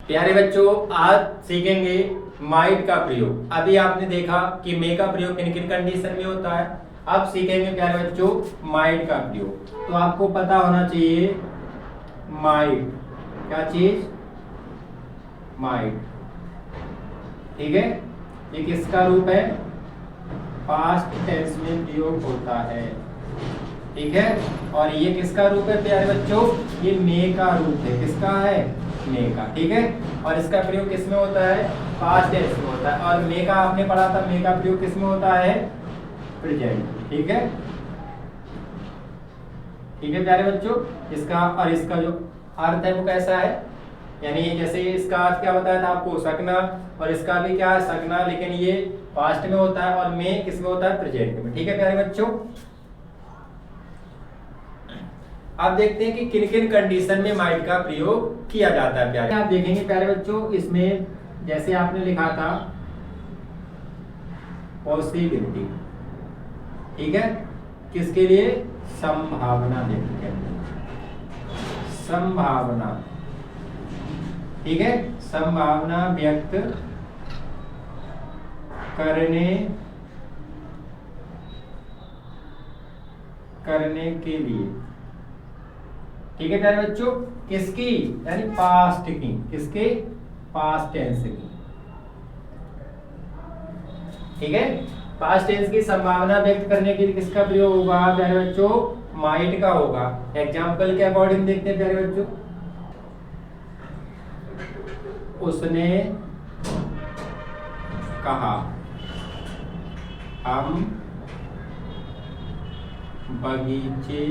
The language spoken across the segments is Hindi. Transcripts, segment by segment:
प्यारे बच्चों, आज सीखेंगे माइट का प्रयोग। अभी आपने देखा कि मे का प्रयोग किन किन कंडीशन में होता है। अब सीखेंगे प्यारे बच्चों माइट का प्रयोग। तो आपको पता होना चाहिए माइट क्या चीज, माइट, ठीक है। ये किसका रूप है? पास्ट टेंस में प्रयोग होता है, ठीक है। और ये किसका रूप है प्यारे बच्चों? ये मे का रूप है। किसका है? मे का, ठीक है। और इसका प्रयोग किस में होता है? पास्ट टेंस में होता है। और मे का आपने पढ़ा था, मे का प्रयोग किस में होता है? प्रेजेंट, ठीक है। ठीक है प्यारे बच्चों, इसका और इसका जो अर्थ है वो कैसा है? यानी जैसे इसका अर्थ क्या बताया था आपको? सकना। और इसका भी क्या है? सकना, लेकिन ये पास्ट में होता है और मे किस में होता है? प्रेजेंट में, ठीक है प्यारे बच्चों। आप देखते हैं कि किन किन कंडीशन में माइट का प्रयोग किया जाता है प्यारे। आप देखेंगे प्यारे बच्चों, इसमें जैसे आपने लिखा था पॉसिबिलिटी, ठीक है। किसके लिए? संभावना व्यक्त करने, संभावना, ठीक है। संभावना व्यक्त करने के लिए, ठीक है प्यारे बच्चों। किसकी? यानी पास्ट की। किसके? पास्ट टेंस की, ठीक है। पास्ट टेंस की संभावना व्यक्त करने के लिए किसका प्रयोग होगा प्यारे बच्चों? माइट का होगा। एग्जाम्पल के अकॉर्डिंग देखते हैं प्यारे बच्चों। उसने कहा हम बगीचे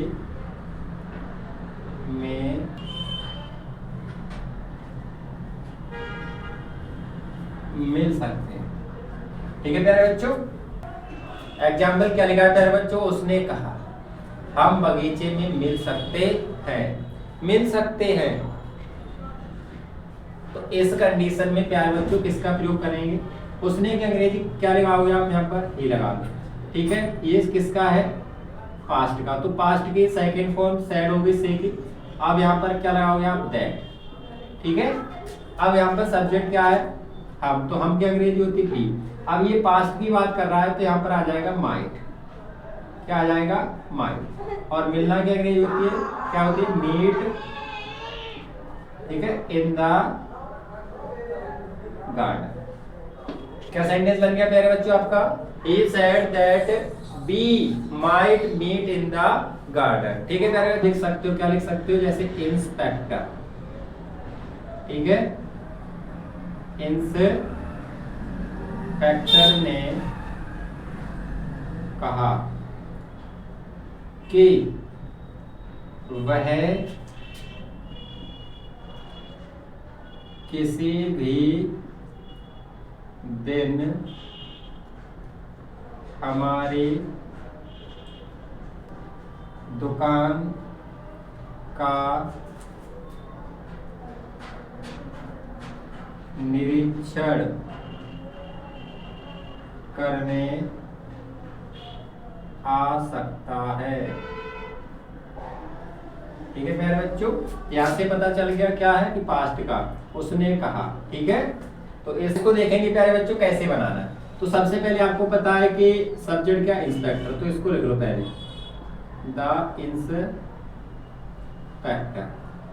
में मिल सकते हैं, ठीक है प्यारे बच्चों। एग्जाम्पल क्या लिखा है प्यारे बच्चों? उसने कहा हम बगीचे में मिल सकते हैं। मिल सकते हैं, तो इस कंडीशन में प्यारे बच्चों किसका प्रयोग करेंगे? उसने की अंग्रेजी क्या लगाओगे आप यहाँ पर? ही लगाओगे, ठीक है। ये किसका है? पास्ट का। तो पास्ट की सेकंड फॉर्म सैड होगी, से की। अब यहाँ पर क्या लगाओगे आप? दैट, ठीक है। अब यहाँ पर सब्जेक्ट क्या है? हम। तो हम की अंग्रेजी होती है बी। अब ये पास्ट की बात कर रहा है तो यहाँ पर आ जाएगा माइट। क्या आ जाएगा? माइट। और मिलना की अंग्रेजी होती है क्या? होती है मीट, ठीक है, इन द गार्डन। क्या सेंटेंस बन गया प्यारे बच्चों आपका? He said that we might meet in the garden, ठीक है प्यारे। लिख सकते हो, क्या लिख सकते हो? जैसे इंस्पेक्टर, ठीक है। इंस्पेक्टर ने कहा कि वह किसी भी दिन हमारी दुकान का निरीक्षण करने आ सकता है, ठीक है प्यारे बच्चों। यहां से पता चल गया क्या है कि पास्ट का उसने कहा, ठीक है। तो इसको देखेंगे प्यारे बच्चों कैसे बनाना है। तो सबसे पहले आपको पता है कि सब्जेक्ट क्या? इंस्पेक्टर। तो इसको लिख लो पहले, द इंस्पेक्टर।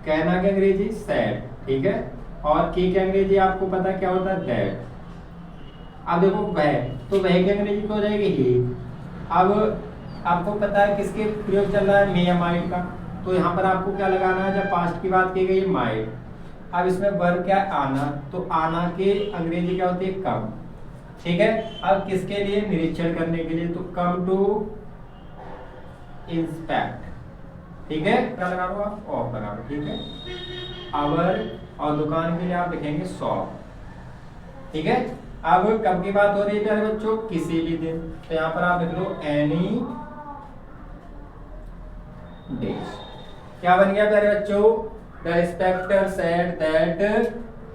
कहना की अंग्रेजी सैड, ठीक है। और की अंग्रेजी आपको पता क्या होता है? दैट। अब देखो वह, तो वह की अंग्रेजी क्या हो जाएगी? ही। अब आपको पता है किसके प्रयोग चल रहा है? मे या माइट का। तो यहाँ पर आपको क्या लगाना है? जब पास्ट की बात की गई माइट। अब इसमें वर्ब क्या है? आना। तो आना के अंग्रेजी क्या होती है? कम, ठीक है। अब किसके लिए? निरीक्षण करने के लिए। तो कम टू इंस्पेक्ट, ठीक है। क्या लगा लो आप? ऑफ लगा लो, ठीक है। आवर, और दुकान के लिए आप लिखेंगे शॉप, ठीक है। अब कब की बात हो रही है प्यारे बच्चों? किसी भी दिन। तो यहाँ पर आप लिख लो एनी डेज। क्या बन गया प्यारे बच्चों? The inspector said that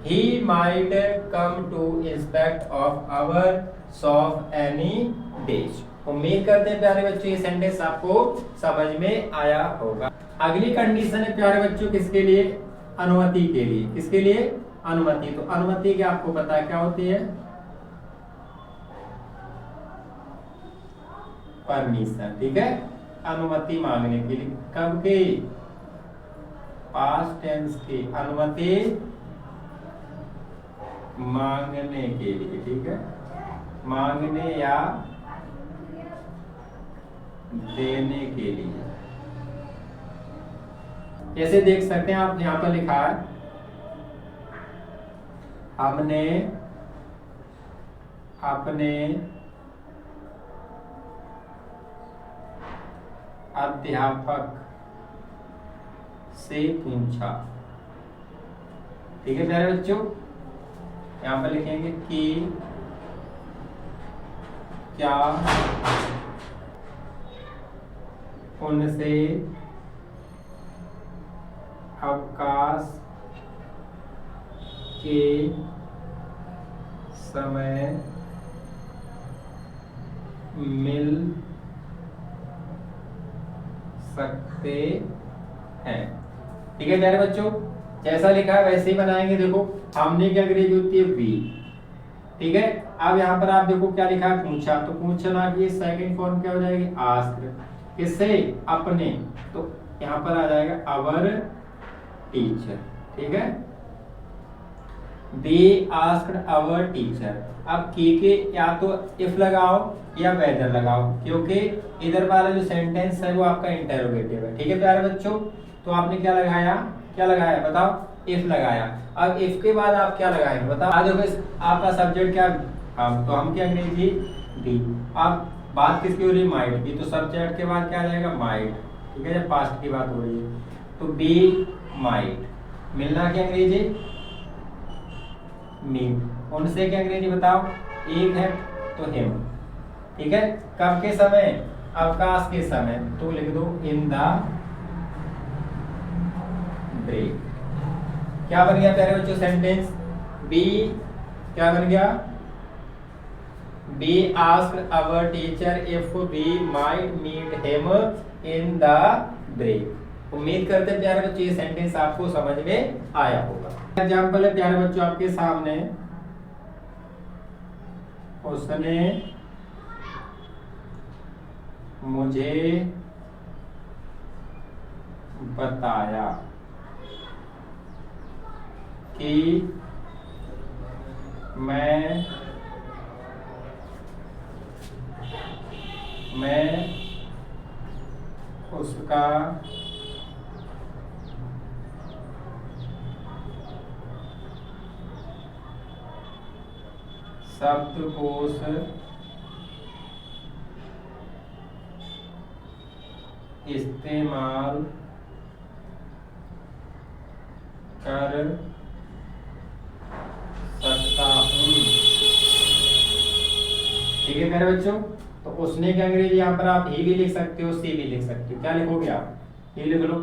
he might come to inspect of our shop any days. उम्मीद करते हैं प्यारे बच्चों ये सेंटेंस आपको समझ में आया होगा। अगली कंडीशन है प्यारे बच्चों किसके लिए? अनुमति के लिए। किसके लिए? अनुमति। तो अनुमति क्या आपको पता है क्या होती है? परमिशन, ठीक है। अनुमति मांगने के लिए, कब की? पास्ट टेंस की, अनुमति मांगने के लिए, ठीक है, मांगने या देने के लिए। जैसे देख सकते हैं आप यहां पर लिखा है, हमने अपने अध्यापक से पूछा, ठीक है प्यारे बच्चों। यहां पर लिखेंगे कि क्या उनसे अवकाश के समय मिल सकते हैं, ठीक है प्यारे बच्चों। जैसा लिखा है वैसे ही बनाएंगे। देखो हमने की अंग्रेजी होती है वी, ठीक है। अब यहाँ पर आप देखो क्या लिखा है, पूछा। तो पूछना की सेकंड फॉर्म क्या हो जाएगी? आस्क्ड। किससे? अपने। तो यहाँ पर आ जाएगा अवर टीचर, ठीक है। They asked our teacher. अब के या तो इफ लगाओ या वेदर लगाओ, क्योंकि इधर वाला जो सेंटेंस है वो आपका इंटरोगेटिव है, ठीक है प्यारे बच्चों। तो आपने क्या लगाया, क्या लगाया बताओ? इफ लगाया। अब इफ के बाद आप क्या लगाएंगे बताओ? आज देखो आपका सब्जेक्ट क्या? तो हम क्या अंग्रेजी दी। अब बात किसकी हो रही है? माइट की। तो सब्जेक्ट के बाद क्या आ जाएगा? माइट, ठीक है। जब पास्ट की बात हो रही है तो बी माइट। मिलना की अंग्रेजी मीट। उनसे क्या अंग्रेजी बताओ? एक है तो हिम, ठीक है। कब के समय? अवकाश के समय। तो लिख दो इन द ब्रेक। क्या बन गया प्यारे बच्चों सेंटेंस? बी क्या बन गया? B asked our teacher if we might meet him in the break. उम्मीद करते हैं प्यारे बच्चों ये सेंटेंस आपको समझ में आया होगा। एग्जाम्पल है प्यारे बच्चों आपके सामने, उसने मुझे बताया कि मैं उसका शब्दकोश इस्तेमाल कर सकता हूँ, ठीक है मेरे बच्चों। तो उसने की अंग्रेजी यहाँ पर आप ही भी लिख सकते हो, सी भी लिख सकते हो। क्या लिखोगे आप? ही लिख लो,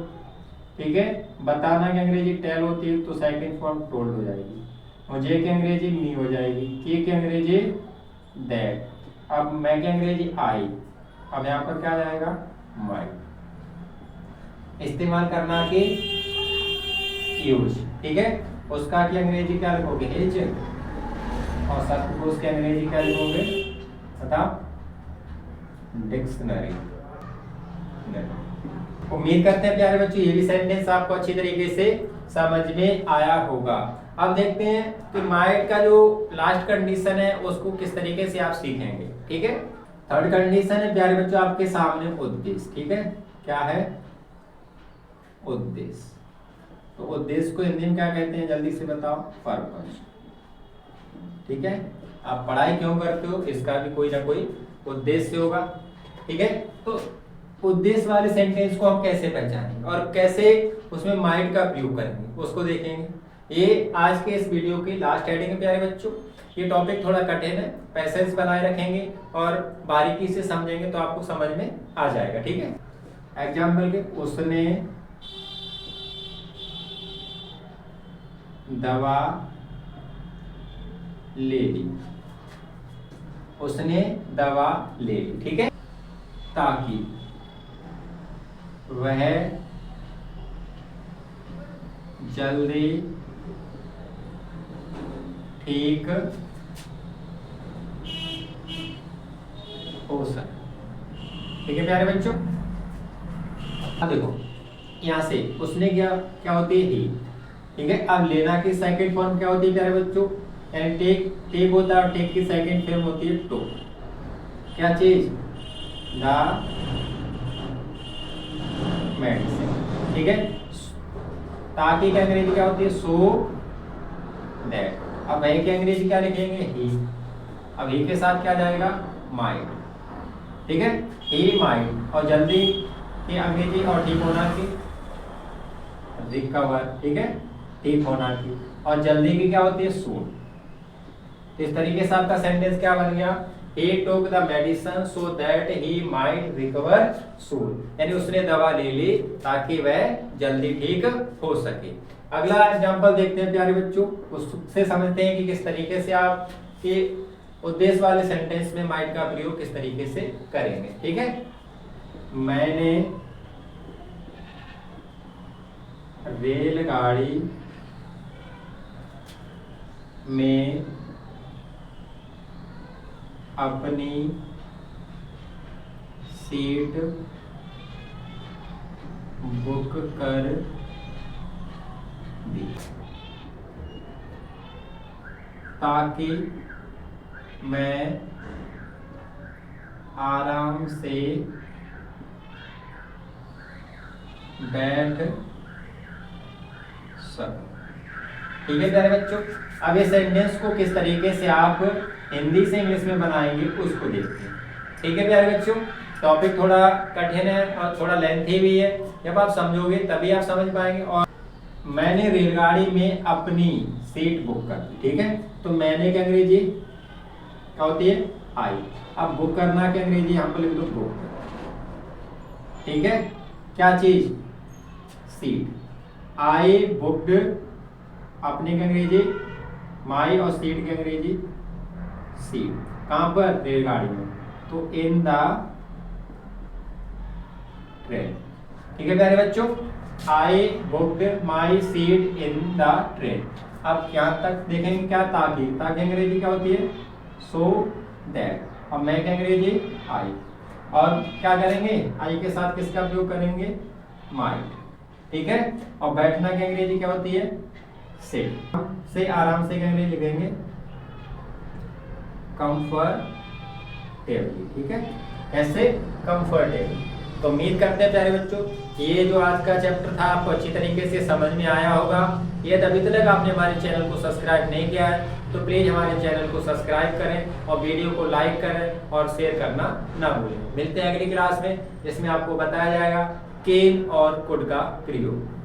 ठीक है। बताना की अंग्रेजी टेल होती है तो सेकंड फॉर्म टोल्ड हो जाएगी। मुझे की अंग्रेजी मी हो जाएगी, की अंग्रेजी दैट। अब मैं की अंग्रेजी आई। अब यहाँ पर क्या जाएगा? माई। इस्तेमाल करना की यूज, ठीक है। उसका की अंग्रेजी क्या लिखोगे? हिज। और शब्दकोश की अंग्रेजी क्या लिखोगे बताओ? डिक्शनरी। उम्मीद करते हैं प्यारे बच्चों ये भी सेंटेंस आपको अच्छी तरीके से समझ में आया होगा। अब देखते हैं कि माइट का जो लास्ट कंडीशन है उसको किस तरीके से आप सीखेंगे, ठीक है। थर्ड कंडीशन है प्यारे बच्चों आपके सामने उद्देश्य, ठीक है। क्या है? उद्देश्य। तो उद्देश्य को हिंदी में क्या कहते हैं जल्दी से बताओ? पर्पस, ठीक है। आप पढ़ाई क्यों करते हो इसका भी कोई ना कोई उद्देश्य होगा, ठीक है। तो उद्देश्य वाले सेंटेंस को हम कैसे पहचानेंगे और कैसे उसमें माइंड का प्रयोग करेंगे उसको देखेंगे। ये आज के इस वीडियो की लास्ट हेडिंग है प्यारे बच्चों। ये टॉपिक थोड़ा कठिन है, पैसेंस बनाए रखेंगे और बारीकी से समझेंगे तो आपको समझ में आ जाएगा, ठीक है। एग्जाम्पल के उसने दवा ले ली, उसने दवा ले ली, ठीक है। ताकि वह जल्दी ठीक हो सके। ठीक है प्यारे बच्चों, अब देखो यहाँ से उसने क्या होती है ही। ठीक है, अब लेना की सेकंड फॉर्म क्या होती है प्यारे बच्चों, यानी टेक होता है और टेक की सेकंड फॉर्म होती है टो। क्या चीज, द मेडिसिन। ठीक है, ताकि की अंग्रेजी क्या होती है, सो दैट। अब वही की अंग्रेजी क्या लिखेंगे, ही। अब ही के साथ क्या जाएगा, माइट। ठीक है, ही माइट, और जल्दी की अंग्रेजी और ठीक होना की रिकवर। ठीक है, ठीक होना की, और जल्दी की क्या होती है, सून। तो इस तरीके से आपका सेंटेंस क्या बन गया, he took the medicine so that he might recover soon, यानी उसने दवा ले ली ताकि वह जल्दी ठीक हो सके। अगला एग्जांपल देखते हैं प्यारे बच्चों, उससे समझते हैं कि किस तरीके से आप के उद्देश्य वाले सेंटेंस में माइट का प्रयोग किस तरीके से करेंगे। ठीक है, मैंने रेलगाड़ी में अपनी सीट बुक कर दी ताकि मैं आराम से बैठ सकूं। ठीक है प्यारे बच्चों, अब ये सेंटेंस को किस तरीके से आप हिंदी से इंग्लिश में बनाएंगे उसको देखते हैं। ठीक है प्यारे बच्चों, टॉपिक थोड़ा कठिन है और थोड़ा लेंथी भी है, जब आप समझोगे तभी आप समझ पाएंगे। और मैंने रेलगाड़ी में अपनी सीट बुक कर दी। ठीक है, तो मैंने की अंग्रेजी क्या होती है, आई। अब बुक करना की अंग्रेजी यहाँ पर लिख दो, बुक। ठीक है, क्या चीज, सीट। आई बुक्ड, अपने की अंग्रेजी माई, और सीट की अंग्रेजी सीट। कहां पर, रेलगाड़ी में, तो इन द ट्रेन। ठीक है प्यारे बच्चों, I booked my seat in the train. अब यहां तक देखेंगे क्या, ताकि अंग्रेजी क्या होती है, सो दैट, और मैं की अंग्रेजी आई, और क्या करेंगे, आई के साथ किसका प्रयोग करेंगे, माइट। ठीक है, और बैठना की अंग्रेजी क्या होती है, सिट। से आराम से की अंग्रेजी लिखेंगे, कंफर्टेबली। ठीक है, ऐसे कंफर्टेबल। तो उम्मीद करते हैं प्यारे बच्चों ये जो आज का चैप्टर था आपको अच्छी तरीके से समझ में आया होगा। ये अभी तक आपने हमारे चैनल को सब्सक्राइब नहीं किया है तो प्लीज हमारे चैनल को सब्सक्राइब करें और वीडियो को लाइक करें और शेयर करना ना भूलें। मिलते हैं अगली क्लास में जिसमें आपको बताया जाएगा कैन और कुड का प्रयोग।